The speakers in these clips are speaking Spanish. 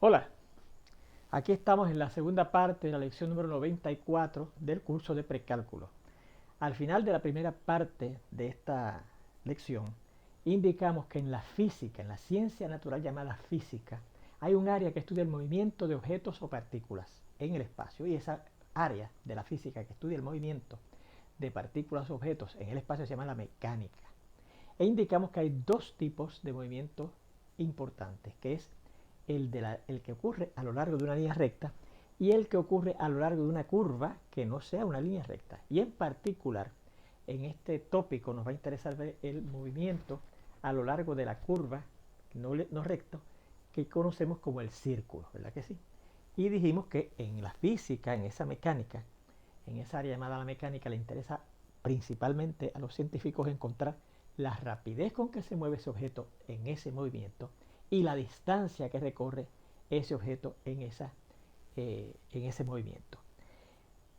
Hola, aquí estamos en la segunda parte de la lección número 94 del curso de precálculo. Al final de la primera parte de esta lección, indicamos que en la física, en la ciencia natural llamada física, hay un área que estudia el movimiento de objetos o partículas en el espacio, y esa área de la física que estudia el movimiento de partículas o objetos en el espacio se llama la mecánica. E indicamos que hay dos tipos de movimientos importantes, que es el que ocurre a lo largo de una línea recta y el que ocurre a lo largo de una curva que no sea una línea recta. Y en particular, en este tópico nos va a interesar ver el movimiento a lo largo de la curva no recto que conocemos como el círculo, ¿verdad que sí? Y dijimos que en la física, en esa mecánica, en esa área llamada la mecánica, le interesa principalmente a los científicos encontrar la rapidez con que se mueve ese objeto en ese movimiento y la distancia que recorre ese objeto en ese movimiento.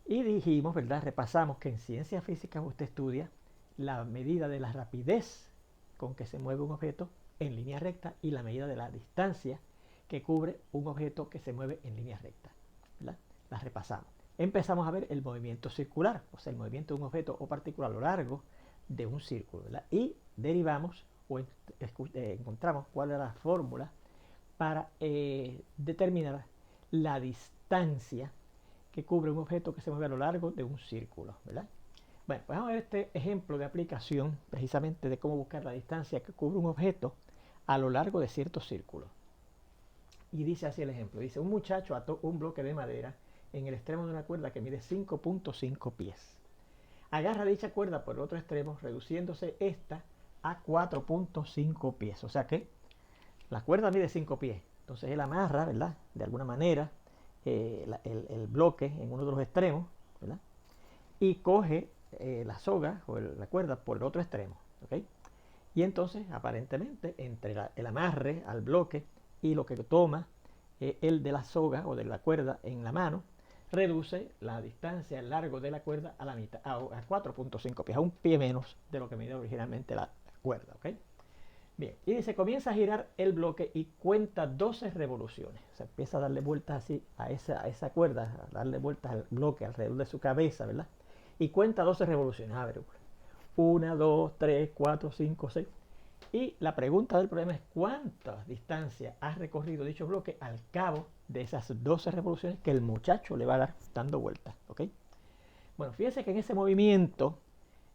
Y dijimos, ¿verdad? Repasamos que en ciencias físicas usted estudia la medida de la rapidez con que se mueve un objeto en línea recta y la medida de la distancia que cubre un objeto que se mueve en línea recta, ¿verdad? Las repasamos. Empezamos a ver el movimiento circular, o sea, el movimiento de un objeto o partícula a lo largo de un círculo, ¿verdad? Y derivamos o encontramos cuál era la fórmula para determinar la distancia que cubre un objeto que se mueve a lo largo de un círculo, ¿verdad? Bueno, pues vamos a ver este ejemplo de aplicación precisamente de cómo buscar la distancia que cubre un objeto a lo largo de ciertos círculos. Y dice así el ejemplo, dice, un muchacho ató un bloque de madera en el extremo de una cuerda que mide 5.5 pies. Agarra dicha cuerda por el otro extremo, reduciéndose esta a 4.5 pies. O sea que la cuerda mide 5 pies. Entonces él amarra, ¿verdad? De alguna manera el bloque en uno de los extremos, ¿verdad? Y coge la soga o la cuerda por el otro extremo, ¿ok? Y entonces, aparentemente, entre el amarre al bloque y lo que toma el de la soga o de la cuerda en la mano, reduce la distancia, el largo de la cuerda a la mitad, a 4.5 pies, a un pie menos de lo que medía originalmente la cuerda, ¿ok? Bien, y dice, comienza a girar el bloque y cuenta 12 revoluciones. O sea, empieza a darle vueltas así a esa cuerda, a darle vueltas al bloque alrededor de su cabeza, ¿verdad? Y cuenta 12 revoluciones. A ver, 1, 2, 3, 4, 5, 6. Y la pregunta del problema es cuánta distancia ha recorrido dicho bloque al cabo de esas 12 revoluciones que el muchacho le va a dar dando vueltas, ¿ok? Bueno, fíjense que en ese movimiento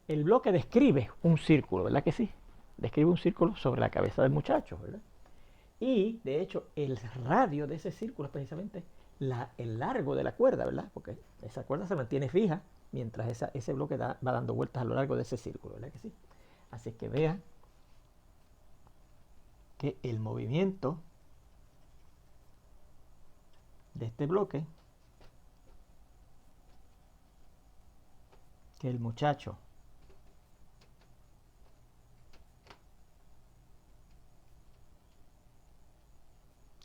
el bloque describe un círculo, ¿verdad que sí? Describe un círculo sobre la cabeza del muchacho, ¿verdad? Y de hecho el radio de ese círculo es precisamente el largo de la cuerda, ¿verdad? Porque esa cuerda se mantiene fija mientras ese bloque va dando vueltas a lo largo de ese círculo, ¿verdad que sí? Así que vean que el movimiento de este bloque que el muchacho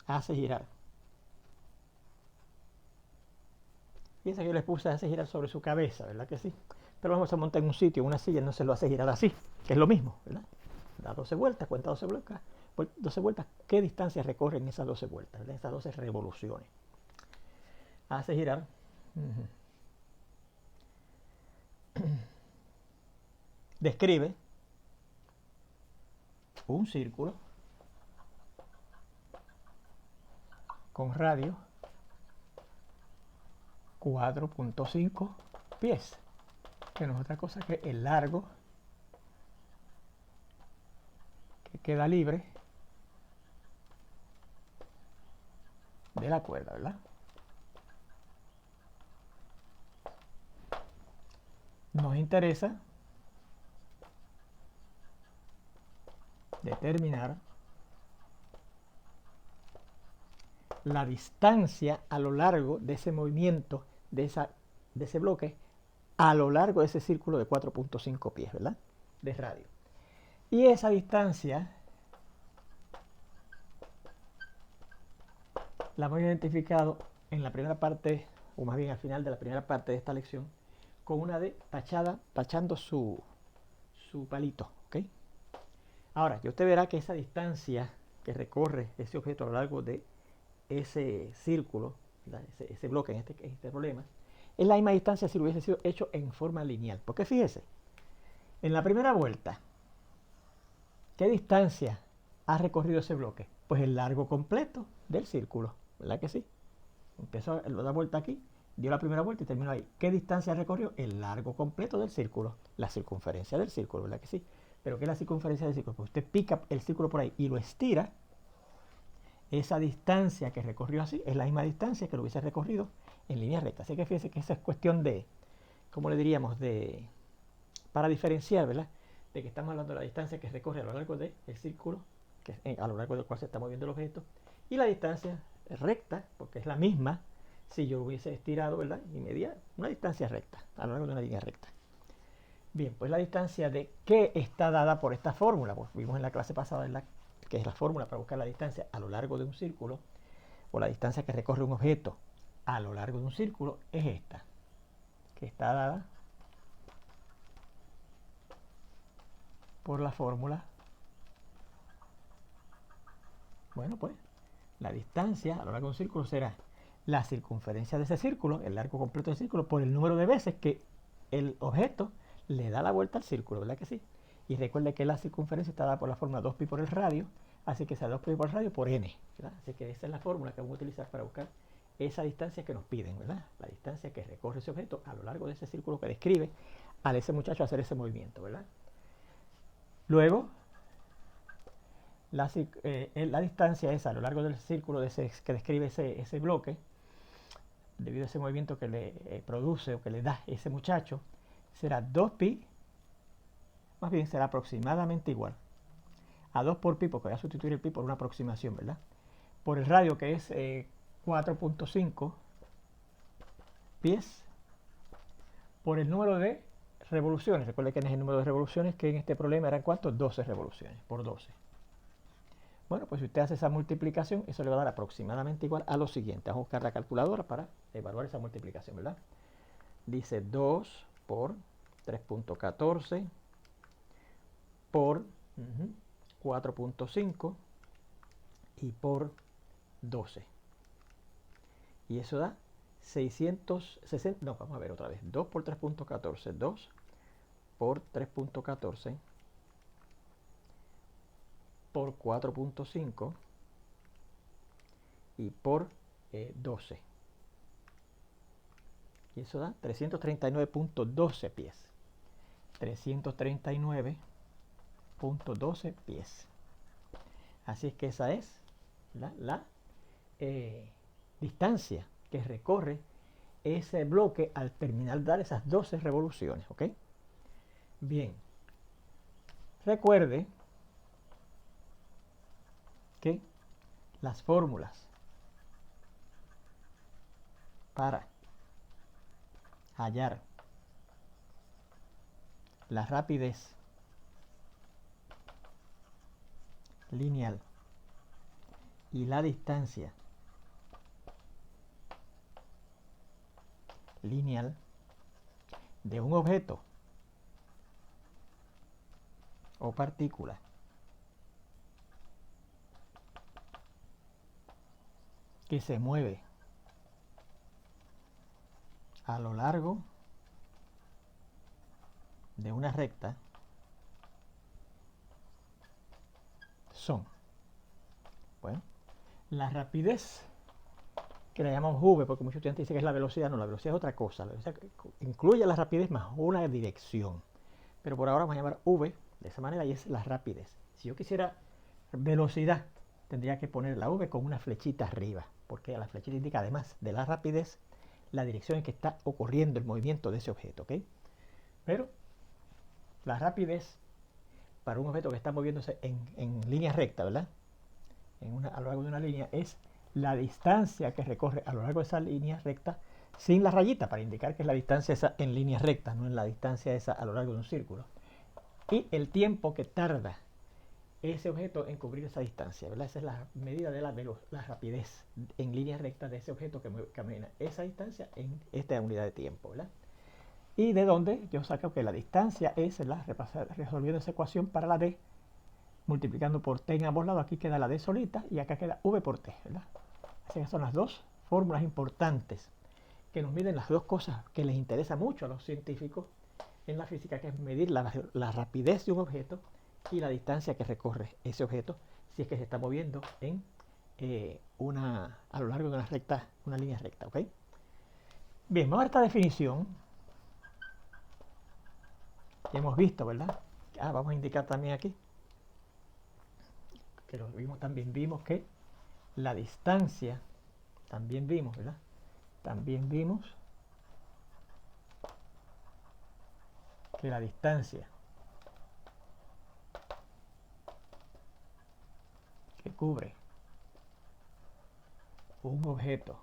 hace girar. Fíjense que yo les puse hace girar sobre su cabeza, ¿verdad que sí? Pero vamos a montar en un sitio, en una silla, no se lo hace girar así, que es lo mismo, ¿verdad? Da 12 vueltas, cuenta 12 vueltas, 12 vueltas, ¿qué distancia recorren esas 12 vueltas, ¿verdad? Esas 12 revoluciones? Hace girar. Describe un círculo con radio 4.5 pies, que no es otra cosa que el largo que queda libre de la cuerda, ¿verdad? Nos interesa determinar la distancia a lo largo de ese movimiento de ese bloque a lo largo de ese círculo de 4.5 pies, ¿verdad? De radio. Y esa distancia la hemos identificado en la primera parte, o más bien al final de la primera parte de esta lección, con una D tachando su palito, ¿ok? Ahora, ya usted verá que esa distancia que recorre ese objeto a lo largo de ese círculo, ese bloque en este problema, es la misma distancia si lo hubiese sido hecho en forma lineal. Porque fíjese, en la primera vuelta, ¿qué distancia ha recorrido ese bloque? Pues el largo completo del círculo, ¿verdad que sí? Empezó a dar vuelta aquí, dio la primera vuelta y terminó ahí. ¿Qué distancia recorrió? El largo completo del círculo, la circunferencia del círculo, ¿verdad que sí? Pero ¿qué es la circunferencia del círculo? Pues usted pica el círculo por ahí y lo estira. Esa distancia que recorrió así es la misma distancia que lo hubiese recorrido en línea recta. Así que fíjese que esa es cuestión de, ¿cómo le diríamos? Para diferenciar, ¿verdad? De que estamos hablando de la distancia que recorre a lo largo del círculo, a lo largo del cual se está moviendo el objeto, y la distancia recta, porque es la misma si yo hubiese estirado, ¿verdad? Y medía una distancia recta, a lo largo de una línea recta. Bien, pues la distancia de que está dada por esta fórmula, pues vimos en la clase pasada, ¿verdad? Que es la fórmula para buscar la distancia a lo largo de un círculo, o la distancia que recorre un objeto a lo largo de un círculo, es esta, que está dada por la fórmula. Bueno, pues la distancia a lo largo de un círculo será la circunferencia de ese círculo, el largo completo del círculo, por el número de veces que el objeto le da la vuelta al círculo, ¿verdad que sí? Y recuerde que la circunferencia está dada por la fórmula 2pi por el radio, así que sea 2pi por el radio por n, ¿verdad? Así que esa es la fórmula que vamos a utilizar para buscar esa distancia que nos piden, ¿verdad? La distancia que recorre ese objeto a lo largo de ese círculo que describe al ese muchacho hacer ese movimiento, ¿verdad? Luego, la distancia esa a lo largo del círculo que describe ese bloque, debido a ese movimiento que le produce o que le da ese muchacho, será 2pi, más bien será aproximadamente igual a 2 por pi, porque voy a sustituir el pi por una aproximación, ¿verdad? Por el radio, que es 4.5 pies, por el número de revoluciones. Recuerde que es el número de revoluciones, que en este problema eran ¿cuántos? 12 revoluciones, por 12. Bueno, pues si usted hace esa multiplicación, eso le va a dar aproximadamente igual a lo siguiente. Vamos a buscar la calculadora para evaluar esa multiplicación, ¿verdad? Dice 2 por 3.14 por 4.5 y por 12. Y eso da 660, no, vamos a ver otra vez. 2 por 3.14, 2 por 3.14 por 4.5 y por 12. Y eso da 339.12 pies. 339.12 pies. Así es que esa es la distancia que recorre ese bloque al terminar de dar esas 12 revoluciones, ¿ok? Bien. Recuerde que las fórmulas para hallar la rapidez lineal y la distancia lineal de un objeto o partícula que se mueve a lo largo de una recta son, bueno, la rapidez, que la llamamos v, porque muchos estudiantes dicen que es la velocidad. No, la velocidad es otra cosa. La velocidad incluye la rapidez más una dirección, pero por ahora vamos a llamar v de esa manera, y es la rapidez. Si yo quisiera velocidad, tendría que poner la v con una flechita arriba, porque la flechita indica, además de la rapidez, la dirección en que está ocurriendo el movimiento de ese objeto, ¿ok? Pero la rapidez para un objeto que está moviéndose en línea recta, ¿verdad? A lo largo de una línea, es la distancia que recorre a lo largo de esa línea recta sin la rayita, para indicar que es la distancia esa en línea recta, no en la distancia esa a lo largo de un círculo. Y el tiempo que tarda ese objeto en cubrir esa distancia, ¿verdad? Esa es la medida de la rapidez en línea recta de ese objeto que camina esa distancia en esta unidad de tiempo, ¿verdad? Y de donde yo saco que la distancia es, ¿verdad? Resolviendo esa ecuación para la d, multiplicando por t en ambos lados, aquí queda la d solita y acá queda v por t, ¿verdad? Esas son las dos fórmulas importantes que nos miden las dos cosas que les interesa mucho a los científicos en la física, que es medir la rapidez de un objeto y la distancia que recorre ese objeto si es que se está moviendo en a lo largo de una línea recta. ¿Ok? Bien, vamos a esta definición que hemos visto, ¿verdad? Vamos a indicar también aquí que lo vimos, también vimos que la distancia, también vimos, ¿verdad? También vimos que la distancia que cubre un objeto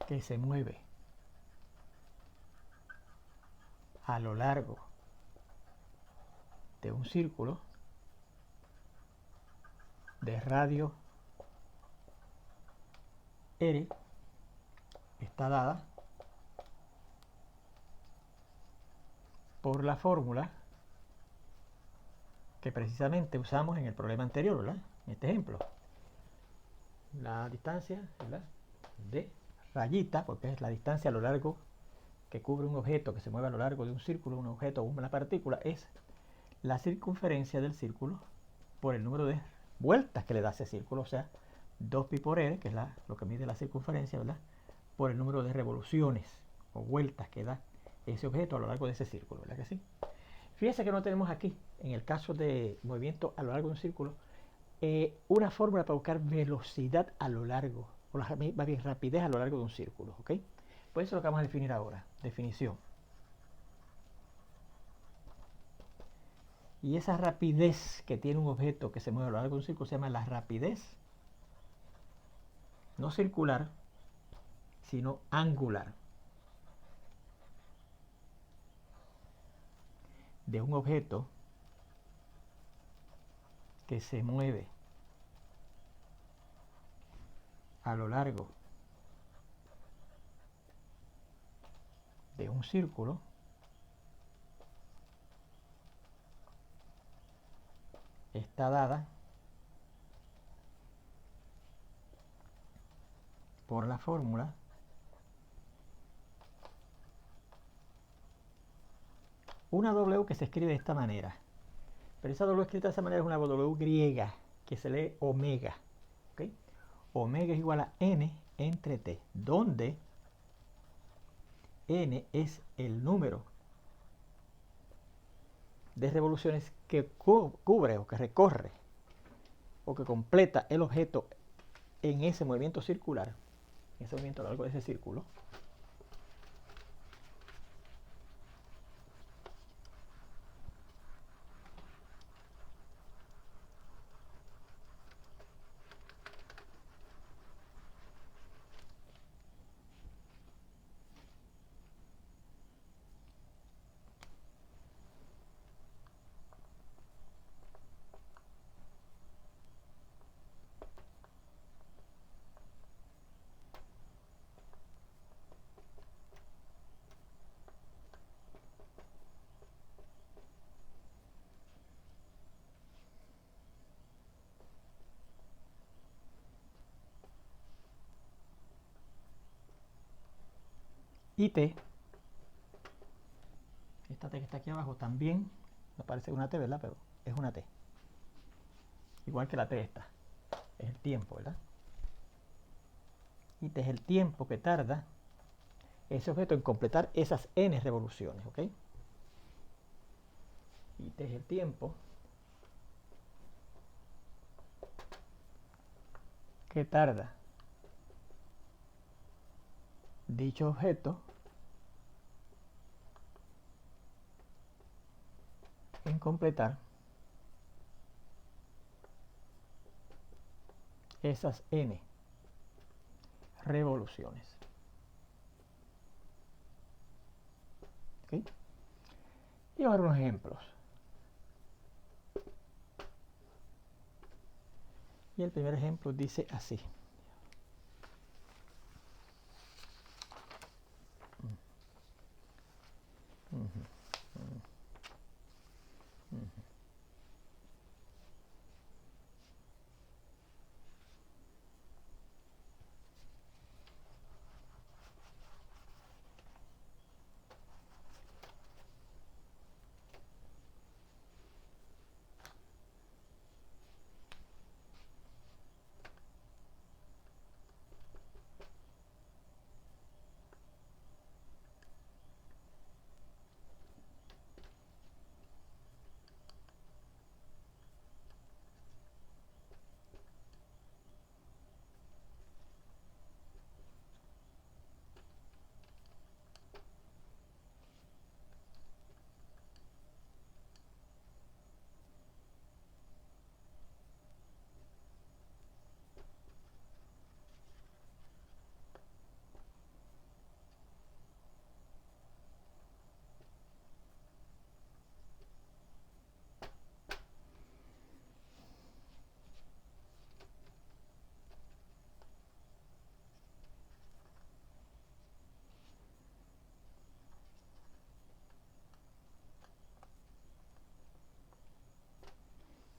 que se mueve a lo largo de un círculo de radio r está dada por la fórmula que precisamente usamos en el problema anterior, ¿verdad? En este ejemplo. La distancia, ¿verdad?, de rayita, porque es la distancia a lo largo que cubre un objeto que se mueve a lo largo de un círculo, un objeto o una partícula, es la circunferencia del círculo por el número de vueltas que le da ese círculo, o sea, 2pi por r, que es lo que mide la circunferencia, ¿verdad?, por el número de revoluciones o vueltas que da ese objeto a lo largo de ese círculo, ¿verdad que sí? Fíjense que no tenemos aquí, en el caso de movimiento a lo largo de un círculo, una fórmula para buscar velocidad a lo largo, o más bien rapidez a lo largo de un círculo, ¿ok? Pues eso es lo que vamos a definir ahora. Definición. Y esa rapidez que tiene un objeto que se mueve a lo largo de un círculo se llama la rapidez no circular, sino angular de un objeto que se mueve a lo largo de un círculo está dada por la fórmula una W que se escribe de esta manera. Pero esa W escrita de esa manera es una W griega que se lee omega. ¿Okay? Omega es igual a n entre t, donde n es el número de revoluciones que cubre o que recorre o que completa el objeto en ese movimiento circular, en ese movimiento a lo largo de ese círculo. Y t, esta t que está aquí abajo también, me parece una t, ¿verdad? Pero es una t. Igual que la t esta. Es el tiempo, ¿verdad? Y t es el tiempo que tarda ese objeto en completar esas n revoluciones, ¿ok? Y t es el tiempo que tarda dicho objeto en completar esas n revoluciones. ¿Okay? Y vamos a ver unos ejemplos. Y el primer ejemplo dice así.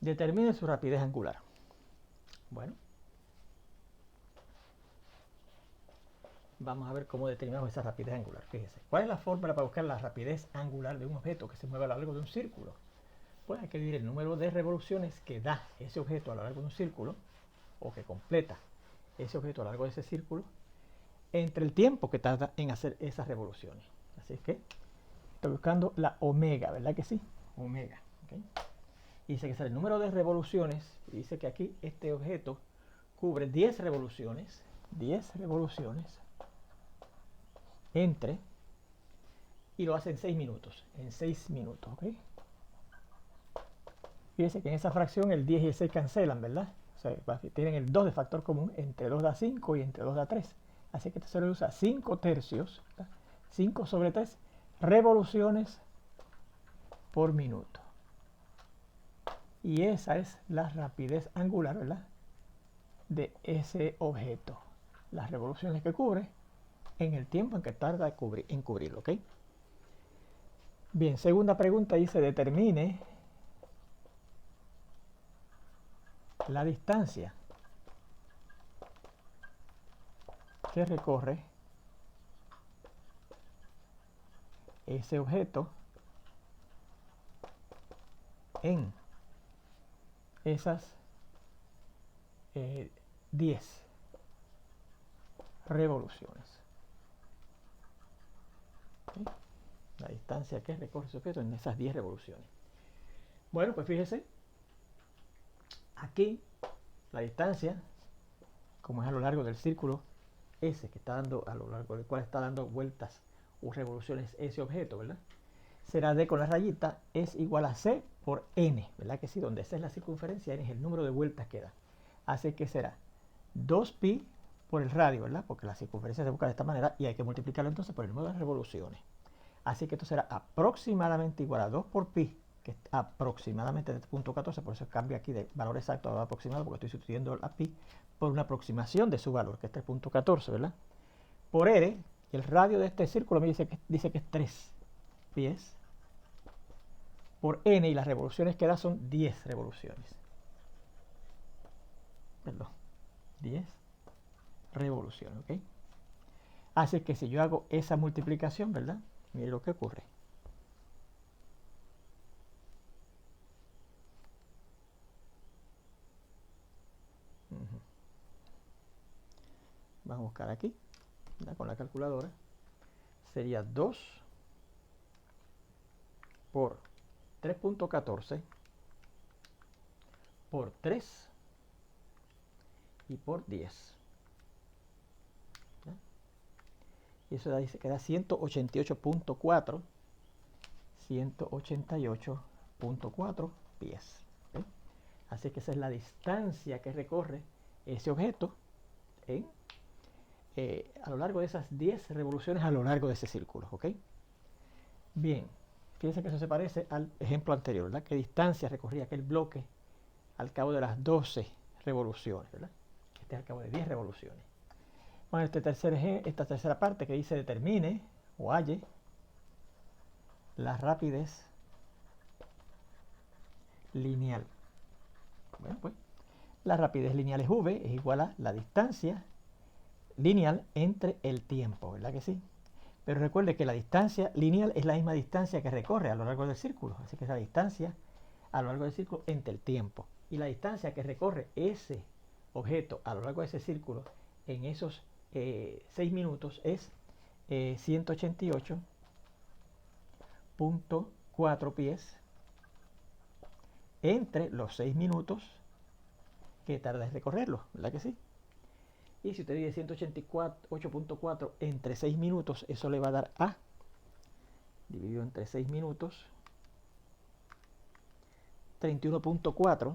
Determine su rapidez angular. Bueno, vamos a ver cómo determinamos esa rapidez angular. Fíjese, ¿cuál es la fórmula para buscar la rapidez angular de un objeto que se mueve a lo largo de un círculo? Pues hay que dividir el número de revoluciones que da ese objeto a lo largo de un círculo, o que completa ese objeto a lo largo de ese círculo, entre el tiempo que tarda en hacer esas revoluciones. Así que estoy buscando la omega, ¿verdad que sí? Omega. ¿Okay? Y dice que es el número de revoluciones, y dice que aquí este objeto cubre 10 revoluciones entre, y lo hace en 6 minutos, ¿ok? Fíjense que en esa fracción el 10 y el 6 cancelan, ¿verdad? O sea, tienen el 2 de factor común, entre 2 da 5 y entre 2 da 3. Así que esto se le usa 5 tercios, ¿verdad? 5 sobre 3 revoluciones por minuto. Y esa es la rapidez angular, ¿verdad?, de ese objeto. Las revoluciones que cubre en el tiempo en que tarda en cubrirlo, ¿ok? Bien, segunda pregunta dice, determine la distancia que recorre ese objeto en esas 10 revoluciones. ¿Okay? La distancia que recorre ese objeto en esas 10 revoluciones. Bueno, pues fíjese, aquí la distancia, como es a lo largo del círculo S que está dando, a lo largo del cual está dando vueltas o revoluciones ese objeto, ¿verdad?, será D con la rayita, es igual a C por N, ¿verdad que sí? Donde C es la circunferencia, N es el número de vueltas que da. Así que será 2pi por el radio, ¿verdad? Porque la circunferencia se busca de esta manera y hay que multiplicarlo entonces por el número de revoluciones. Así que esto será aproximadamente igual a 2 por pi, que es aproximadamente de 0.14, por eso cambia aquí de valor exacto a valor aproximado, porque estoy sustituyendo a pi por una aproximación de su valor, que es 3.14, ¿verdad? Por R, y el radio de este círculo me dice que es 3 pies, por N, y las revoluciones que da son 10 revoluciones. Perdón, 10 revoluciones, ¿ok? Así que si yo hago esa multiplicación, ¿verdad?, mire lo que ocurre. Vamos a buscar aquí, ¿verdad?, con la calculadora. Sería 2 por 3.14 por 3 y por 10. ¿Ya? Y eso da, dice que da 188.4 pies. ¿Okay? Así que esa es la distancia que recorre ese objeto a lo largo de esas 10 revoluciones a lo largo de ese círculo. ¿Ok? Bien, fíjense que eso se parece al ejemplo anterior, ¿verdad? ¿Qué distancia recorría aquel bloque al cabo de las 12 revoluciones, ¿verdad? Este es al cabo de 10 revoluciones. Bueno, esta tercera parte que dice determine o halle la rapidez lineal. Bueno, pues la rapidez lineal es v, es igual a la distancia lineal entre el tiempo, ¿verdad que sí? Pero recuerde que la distancia lineal es la misma distancia que recorre a lo largo del círculo, así que es la distancia a lo largo del círculo entre el tiempo. Y la distancia que recorre ese objeto a lo largo de ese círculo en esos 6 minutos es 188.4 pies entre los 6 minutos que tarda en recorrerlo, ¿verdad que sí? Y si usted divide 188.4 entre 6 minutos, eso le va a dar A, dividido entre 6 minutos, 31.4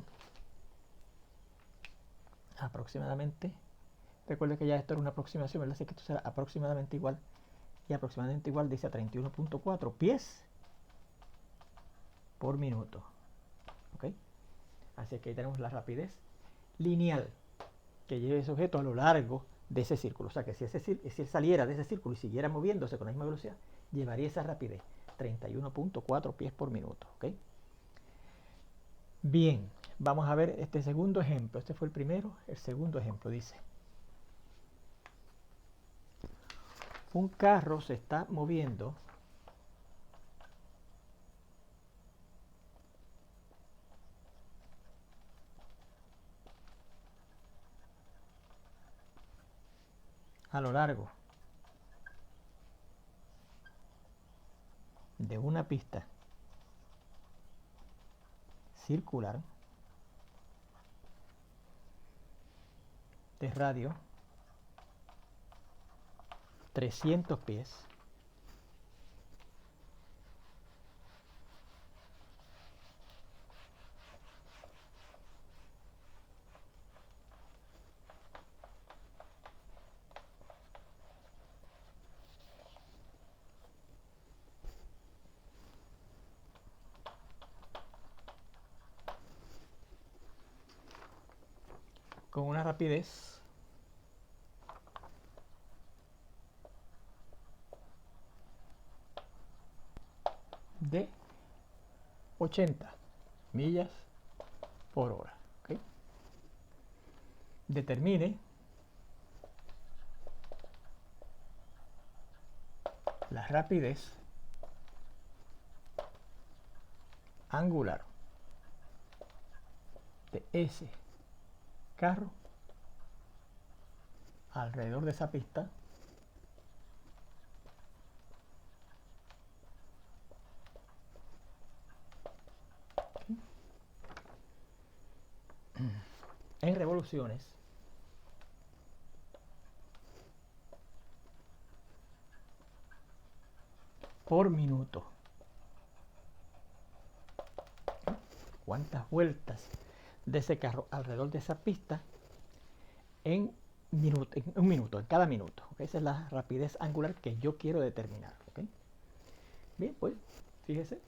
aproximadamente. Recuerde que ya esto era una aproximación, ¿verdad? Así que esto será aproximadamente igual. Y aproximadamente igual dice a 31.4 pies por minuto. ¿Ok? Así que ahí tenemos la rapidez lineal que lleve ese objeto a lo largo de ese círculo. O sea que si él saliera de ese círculo y siguiera moviéndose con la misma velocidad, llevaría esa rapidez, 31.4 pies por minuto. ¿Okay? Bien, vamos a ver este segundo ejemplo. Este fue el primero, el segundo ejemplo dice: un carro se está moviendo a lo largo de una pista circular de radio 300 pies con una rapidez de 80 millas por hora. ¿Okay? Determine la rapidez angular de ese carro alrededor de esa pista en revoluciones por minuto. ¿Cuántas vueltas de ese carro alrededor de esa pista en un minuto, en cada minuto? ¿Okay? Esa es la rapidez angular que yo quiero determinar. ¿Okay? Bien, pues fíjese,